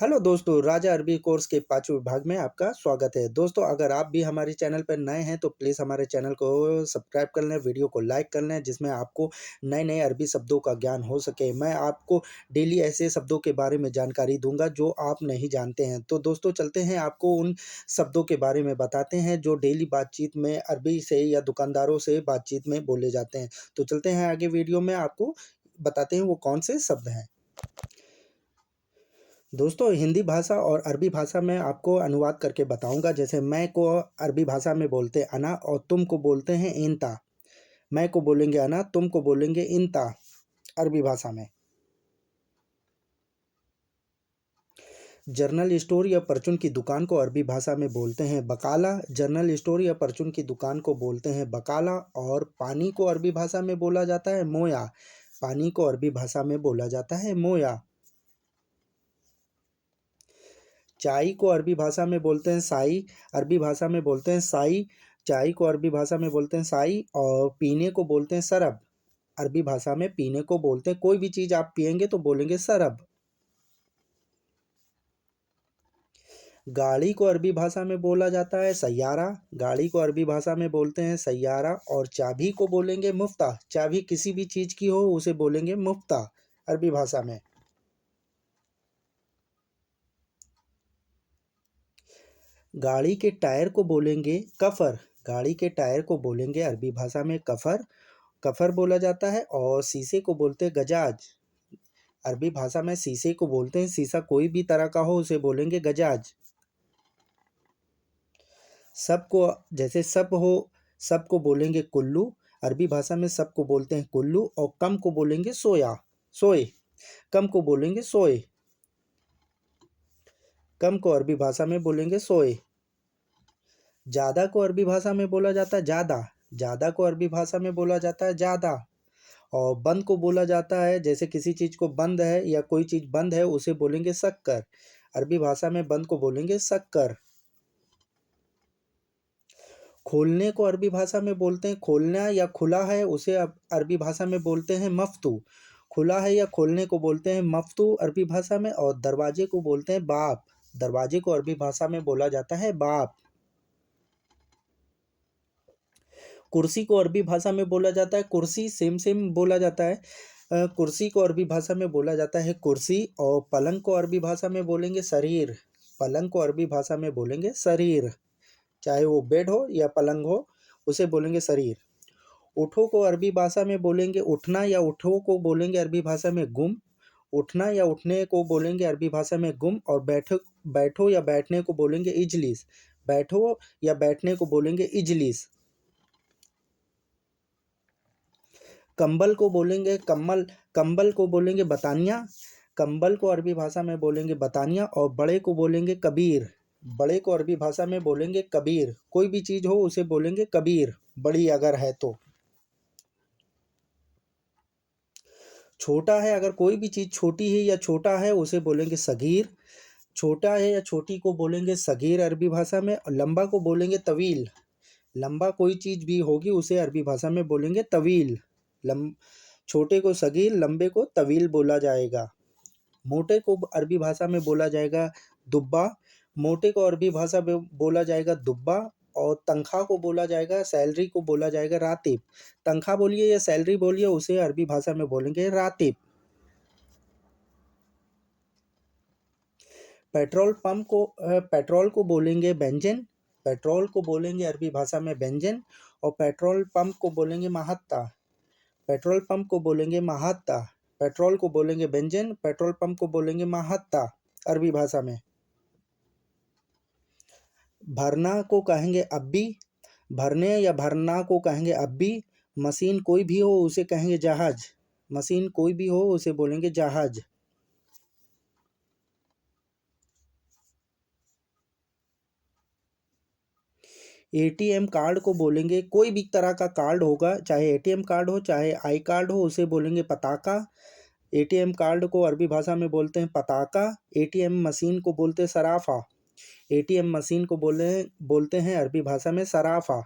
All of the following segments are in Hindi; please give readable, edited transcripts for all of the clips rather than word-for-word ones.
हेलो दोस्तों, राजा अरबी कोर्स के पाँचवें विभाग में आपका स्वागत है। दोस्तों, अगर आप भी हमारे चैनल पर नए हैं तो प्लीज़ हमारे चैनल को सब्सक्राइब कर लें, वीडियो को लाइक कर लें, जिसमें आपको नए-नए अरबी शब्दों का ज्ञान हो सके। मैं आपको डेली ऐसे शब्दों के बारे में जानकारी दूँगा जो आप नहीं जानते हैं। तो दोस्तों, चलते हैं, आपको उन शब्दों के बारे में बताते हैं जो डेली बातचीत में अरबी से या दुकानदारों से बातचीत में बोले जाते हैं। तो चलते हैं आगे, वीडियो में आपको बताते हैं वो कौन से शब्द हैं। दोस्तों, हिंदी भाषा और अरबी भाषा में आपको अनुवाद करके बताऊंगा। जैसे मैं को अरबी भाषा में बोलते अना और तुम को बोलते हैं इंता। मैं को बोलेंगे अना, तुम को बोलेंगे इंता अरबी भाषा में। जनरल स्टोर या परचून की दुकान को अरबी भाषा में बोलते हैं बकाला। जनरल स्टोर या परचून की दुकान को बोलते हैं बकाला। और पानी को अरबी भाषा में बोला जाता है मोया। पानी को अरबी भाषा में बोला जाता है मोया। चाय को अरबी भाषा में बोलते हैं साई। अरबी भाषा में बोलते हैं साई। चाय को अरबी भाषा में बोलते हैं साई। और पीने को बोलते हैं शरब। अरबी भाषा में पीने को बोलते हैं, कोई भी चीज़ आप पिएंगे तो बोलेंगे शरब। गाड़ी को अरबी भाषा में बोला जाता है सैयारा। गाड़ी को अरबी भाषा में बोलते हैं सैयारा। और चाबी को बोलेंगे मुफ्ता। चाबी किसी भी चीज़ की हो उसे बोलेंगे मुफ्ता अरबी भाषा में। गाड़ी के टायर को बोलेंगे कफर। गाड़ी के टायर को बोलेंगे अरबी भाषा में कफर। कफर बोला जाता है। और शीशे को बोलते हैं गजाज। अरबी भाषा में शीशे को बोलते हैं, शीशा कोई भी तरह का हो उसे बोलेंगे गजाज। सबको, जैसे सब हो, सब को बोलेंगे कुल्लू। अरबी भाषा में सब को बोलते हैं कुल्लू। और कम को बोलेंगे सोया, सोए। कम को बोलेंगे सोए। कम को अरबी भाषा में बोलेंगे सोए। ज़्यादा को अरबी भाषा में बोला जाता है ज़्यादा। ज़्यादा को अरबी भाषा में बोला जाता है ज़्यादा। और बंद को बोला जाता है, जैसे किसी चीज़ को बंद है या कोई चीज़ बंद है उसे बोलेंगे शक्कर। अरबी भाषा में बंद को बोलेंगे शक्कर। खोलने को अरबी भाषा में बोलते हैं खोलना, या खुला है उसे अरबी भाषा में बोलते हैं मफ्तू। खुला है या खोलने को बोलते हैं मफ्तू अरबी भाषा में। और दरवाजे को बोलते हैं बाप। दरवाजे को अरबी भाषा में बोला जाता है बाप। कुर्सी को अरबी भाषा में बोला जाता है कुर्सी, सेम सेम बोला जाता है। कुर्सी को अरबी भाषा में बोला जाता है कुर्सी। और पलंग को अरबी भाषा में बोलेंगे शरीर। पलंग को अरबी भाषा में बोलेंगे शरीर। चाहे वो बेड हो या पलंग हो उसे बोलेंगे शरीर। उठो को अरबी भाषा में बोलेंगे उठना, या उठो को बोलेंगे अरबी भाषा में गुम। उठना या उठने को बोलेंगे अरबी भाषा में गुम। और बैठो, बैठो या बैठने को बोलेंगे इजलिस। बैठो या बैठने को बोलेंगे इजलिस। कंबल को बोलेंगे कम्बल। कंबल को बोलेंगे बतानिया। कंबल को अरबी भाषा में बोलेंगे बतानिया। और बड़े को बोलेंगे कबीर। बड़े को अरबी भाषा में बोलेंगे कबीर। कोई भी चीज़ हो उसे बोलेंगे कबीर, बड़ी अगर है तो। छोटा है, अगर कोई भी चीज़ छोटी है या छोटा है उसे बोलेंगे सगीर। छोटा है या छोटी को बोलेंगे सगीर अरबी भाषा में। और लंबा को बोलेंगे तवील। लंबा कोई चीज़ भी होगी उसे अरबी भाषा में बोलेंगे तवील। लम छोटे को सगीर, लंबे को तवील बोला जाएगा। मोटे को अरबी भाषा में बोला जाएगा दुब्बा। मोटे को अरबी भाषा में बोला जाएगा दुब्बा। और तनख्वाह को बोला जाएगा, सैलरी को बोला जाएगा रातिब। तनख्वाह बोलिए या सैलरी बोलिए, उसे अरबी भाषा में बोलेंगे रातिब। पेट्रोल को बोलेंगे बेंजीन। पेट्रोल को बोलेंगे अरबी भाषा में बेंजीन। और पेट्रोल पंप को बोलेंगे महात्ता। पेट्रोल पंप को बोलेंगे महात्ता। पेट्रोल को बोलेंगे बेंजीन, पेट्रोल पंप को बोलेंगे महात्ता अरबी भाषा में। भरना को कहेंगे अब्बी। भरने या भरना को कहेंगे अब्बी। मशीन कोई भी हो उसे कहेंगे जहाज। मशीन कोई भी हो उसे बोलेंगे जहाज। एटीएम कार्ड को बोलेंगे, कोई भी तरह का कार्ड होगा, चाहे एटीएम कार्ड हो चाहे आई कार्ड हो, उसे बोलेंगे पताका। एटीएम कार्ड को अरबी भाषा में बोलते हैं पताका। एटीएम मशीन को बोलते हैं सराफा। एटीएम मशीन को बोलते हैं अरबी भाषा में सराफा।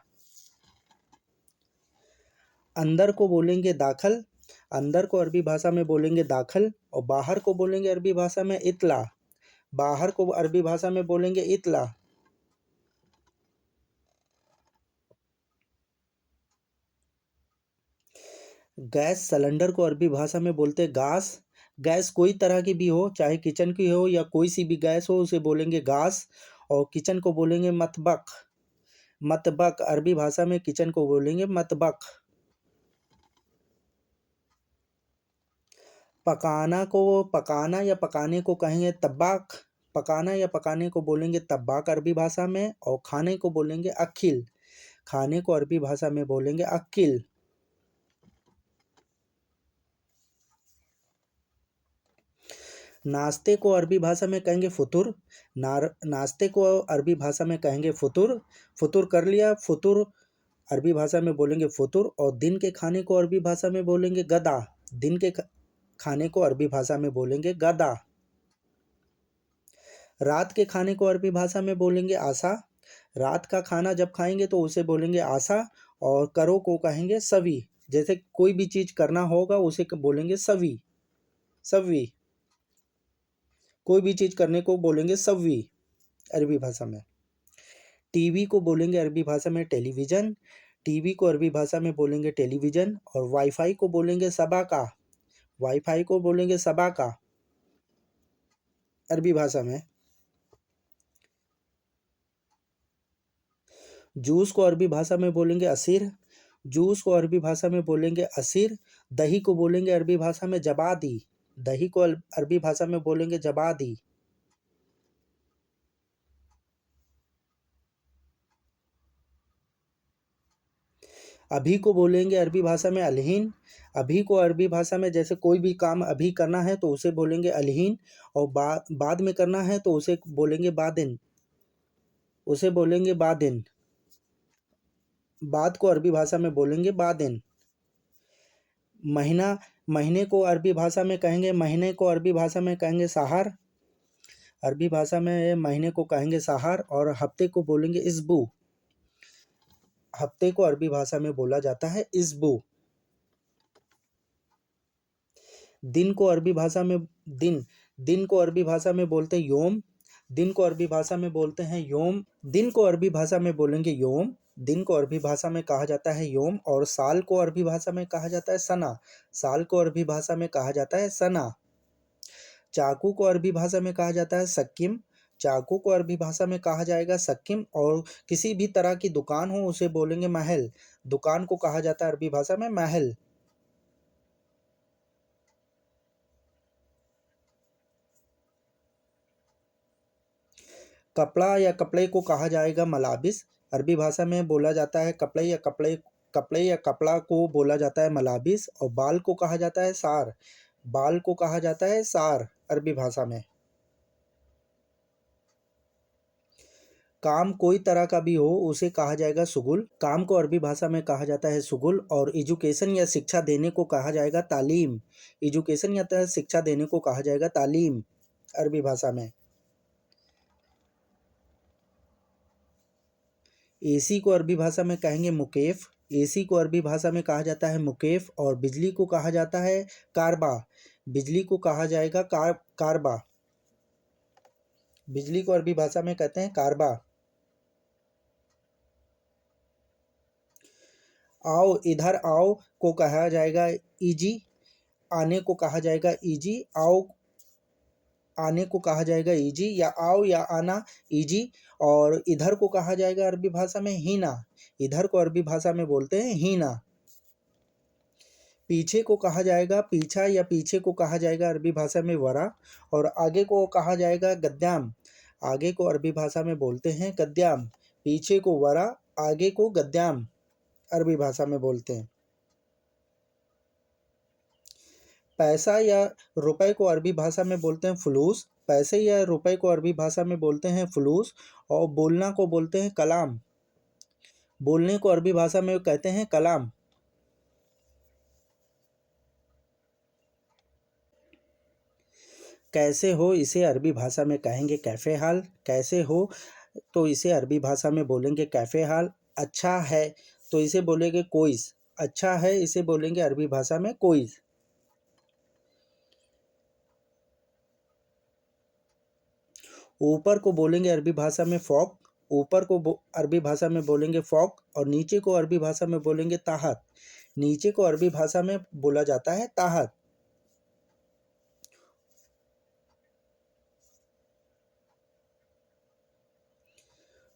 अंदर को बोलेंगे दाखल। अंदर को अरबी भाषा में बोलेंगे दाखल। और बाहर को बोलेंगे अरबी भाषा में इतला। बाहर को अरबी भाषा में बोलेंगे इतला। गैस सिलेंडर को अरबी भाषा में बोलते हैं गास। गैस कोई तरह की भी हो, चाहे किचन की हो या कोई सी भी गैस हो, उसे बोलेंगे गास। और किचन को बोलेंगे मतबख। मतबख अरबी भाषा में किचन को बोलेंगे मतबख। पकाना या पकाने को कहेंगे तब्बाक। पकाना या पकाने को बोलेंगे तब्बाक अरबी भाषा में। और खाने को बोलेंगे अक्किल। खाने को अरबी भाषा में बोलेंगे अक्किल। नाश्ते को अरबी भाषा में कहेंगे फुतुर। नाश्ते को अरबी भाषा में कहेंगे फुतुर। फुतुर कर लिया, फुतुर अरबी भाषा में बोलेंगे फुतुर। और दिन के खाने को अरबी भाषा में बोलेंगे गदा। दिन के खाने को अरबी भाषा में बोलेंगे गदा। रात के खाने को अरबी भाषा में बोलेंगे आशा। रात का खाना जब खाएंगे तो उसे बोलेंगे आशा। और करो को कहेंगे सवी। जैसे कोई भी चीज करना होगा उसे बोलेंगे सवी। सवी कोई भी चीज करने को बोलेंगे सवी अरबी भाषा में। टीवी को बोलेंगे अरबी भाषा में टेलीविजन। टीवी को अरबी भाषा में बोलेंगे टेलीविजन। और वाईफाई को बोलेंगे सबाका। वाईफाई को बोलेंगे सबाका अरबी भाषा में। जूस को अरबी भाषा में बोलेंगे असीर। जूस को अरबी भाषा में बोलेंगे असीर। दही को बोलेंगे अरबी भाषा में जबादी। दही को अरबी भाषा में बोलेंगे जबादी। अभी को बोलेंगे अरबी भाषा में अलहीन। अभी को अरबी भाषा में जैसे कोई भी काम अभी करना है तो उसे बोलेंगे अलहीन। और बाद में करना है तो उसे बोलेंगे बादिन। उसे बोलेंगे बादिन। बाद को अरबी भाषा में बोलेंगे बादिन। महीना महीने को अरबी भाषा में कहेंगे महीने को अरबी भाषा में कहेंगे सहार। अरबी भाषा में महीने को कहेंगे सहार। और हफ्ते को बोलेंगे इसबू। हफ्ते को अरबी भाषा में बोला जाता है इसबू। दिन को अरबी भाषा में दिन को अरबी भाषा में बोलते हैं योम। दिन को अरबी भाषा में बोलते हैं योम। दिन को अरबी भाषा में बोलेंगे योम। दिन को अरबी भाषा में कहा जाता है योम। और साल को अरबी भाषा में कहा जाता है सना। साल को अरबी भाषा में कहा जाता है सना। चाकू को अरबी भाषा में कहा जाता है सक्किम। चाकू को अरबी भाषा में कहा जाएगा सक्किम। और किसी भी तरह की दुकान हो उसे बोलेंगे महल। दुकान को कहा जाता है अरबी भाषा में महल। कपड़ा या कपड़े को कहा जाएगा मलाबिस। अरबी भाषा में बोला जाता है कपड़े या कपड़ा को बोला जाता है मलाबिस। और बाल को कहा जाता है सार। बाल को कहा जाता है सार अरबी भाषा में। काम कोई तरह का भी हो उसे कहा जाएगा सुगुल। काम को अरबी भाषा में कहा जाता है सुगुल। और एजुकेशन या शिक्षा देने को कहा जाएगा तालीम। एजुकेशन या शिक्षा देने को कहा जाएगा तालीम अरबी भाषा में। एसी को अरबी भाषा में कहेंगे मुकेफ। एसी को अरबी भाषा में कहा जाता है मुकेफ। और बिजली को कहा जाता है कारबा। बिजली को कहा जाएगा कारबा। बिजली को अरबी भाषा में कहते हैं कारबा। आओ इधर आओ को कहा जाएगा इजी। आने को कहा जाएगा इजी। आओ आने को कहा जाएगा इजी। या आओ या आना इजी। और इधर को कहा जाएगा अरबी भाषा में हीना। इधर को अरबी भाषा में बोलते हैं हीना। पीछे को कहा जाएगा पीछा। या पीछे को कहा जाएगा अरबी भाषा में वरा। और आगे को कहा जाएगा गद्याम। आगे को अरबी भाषा में बोलते हैं गद्याम। पीछे को वरा, आगे को गद्याम अरबी भाषा में बोलते हैं। पैसा या रुपए को अरबी भाषा में बोलते हैं फुलूस। पैसे या रुपए को अरबी भाषा में बोलते हैं फुलूस। और बोलना को बोलते हैं कलाम। बोलने को अरबी भाषा में कहते हैं कलाम। कैसे हो इसे अरबी भाषा में कहेंगे कैफ़े हाल। कैसे हो तो इसे अरबी भाषा में बोलेंगे कैफ़े हाल। अच्छा है तो इसे बोलेंगे कोइस। अच्छा है इसे बोलेंगे अरबी भाषा में कोइस। ऊपर को बोलेंगे अरबी भाषा में फ़ौक, ऊपर को अरबी भाषा में बोलेंगे फ़ौक, और नीचे को अरबी भाषा में बोलेंगे ताहत। नीचे को अरबी भाषा में बोला जाता है ताहत।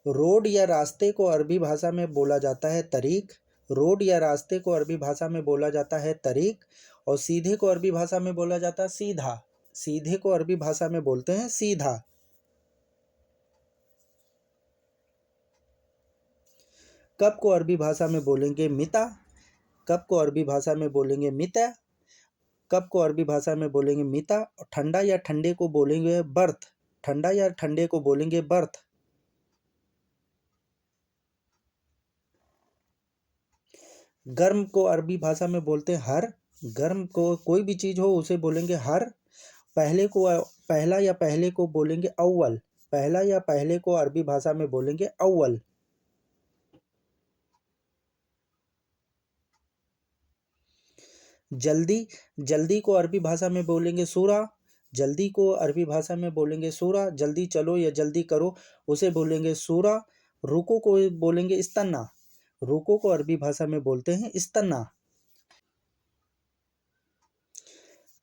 रोड या रास्ते को अरबी भाषा में बोला जाता है तरीक। रोड या रास्ते को अरबी भाषा में बोला जाता है तरीक। और सीधे को अरबी भाषा में बोला जाता है सीधा। सीधे को अरबी भाषा में बोलते हैं सीधा। कब को अरबी भाषा में बोलेंगे मिता। कब को अरबी भाषा में बोलेंगे मिता। कब को अरबी भाषा में बोलेंगे मिता। ठंडा या ठंडे को बोलेंगे बर्थ। ठंडा या ठंडे को बोलेंगे बर्थ। गर्म को अरबी भाषा में बोलते हैं हर। गर्म को कोई भी चीज़ हो उसे बोलेंगे हर। पहला या पहले को बोलेंगे अव्वल। पहला या पहले को अरबी भाषा में बोलेंगे अव्वल। जल्दी, जल्दी को अरबी भाषा में बोलेंगे सूरा। जल्दी को अरबी भाषा में बोलेंगे सूरा। जल्दी चलो या जल्दी करो उसे बोलेंगे सूरा। रुको को बोलेंगे इस्तन्ना। रुको को अरबी भाषा में बोलते हैं इस्तन्ना।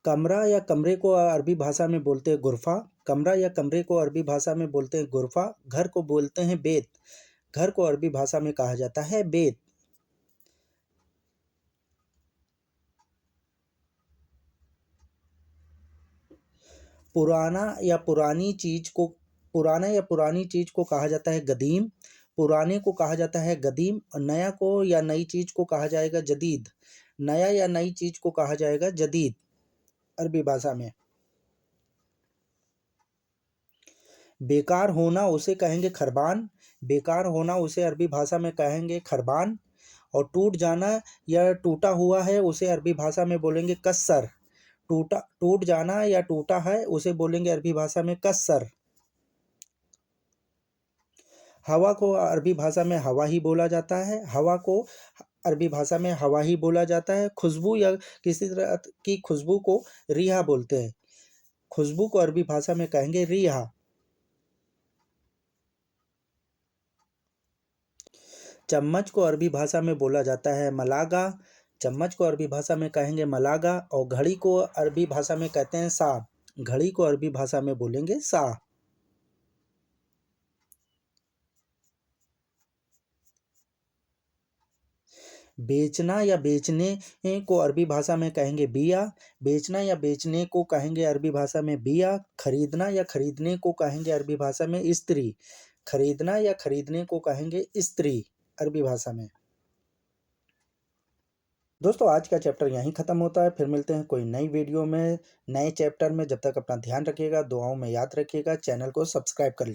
कमरा या कमरे को अरबी भाषा में बोलते हैं गुरफा। कमरा या कमरे को अरबी भाषा में बोलते हैं गुरफा। घर को बोलते हैं बेत। घर को अरबी भाषा में कहा जाता है बेत। पुराना या पुरानी चीज को कहा जाता है गदीम। पुराने को कहा जाता है गदीम। और नया को या नई चीज को कहा जाएगा जदीद। नया या नई चीज को कहा जाएगा जदीद अरबी भाषा में। बेकार होना उसे कहेंगे खरबान। बेकार होना उसे अरबी भाषा में कहेंगे खरबान। और टूट जाना या टूटा हुआ है उसे अरबी भाषा में बोलेंगे कस्सर। टूट जाना या टूटा है उसे बोलेंगे अरबी भाषा में कस्सर। हवा को अरबी भाषा में हवा ही बोला जाता है। हवा को अरबी भाषा में हवा ही बोला जाता है। खुशबू या किसी तरह की खुशबू को रिहा बोलते हैं। खुशबू को अरबी भाषा में कहेंगे रिहा। चम्मच को अरबी भाषा में बोला जाता है मलागा। चम्मच को अरबी भाषा में कहेंगे मलागा। और घड़ी को अरबी भाषा में कहते हैं सा। घड़ी को अरबी भाषा में बोलेंगे सा। बेचना या बेचने को अरबी भाषा में कहेंगे बिया। बेचना या बेचने को कहेंगे अरबी भाषा में बिया। खरीदना या खरीदने को कहेंगे अरबी भाषा में इस्त्री। खरीदना या खरीदने को कहेंगे इस्त्री अरबी भाषा में। दोस्तों आज का चैप्टर यहीं ख़त्म होता है। फिर मिलते हैं कोई नई वीडियो में नए चैप्टर में। जब तक अपना ध्यान रखिएगा, दुआओं में याद रखिएगा, चैनल को सब्सक्राइब कर लीजिए।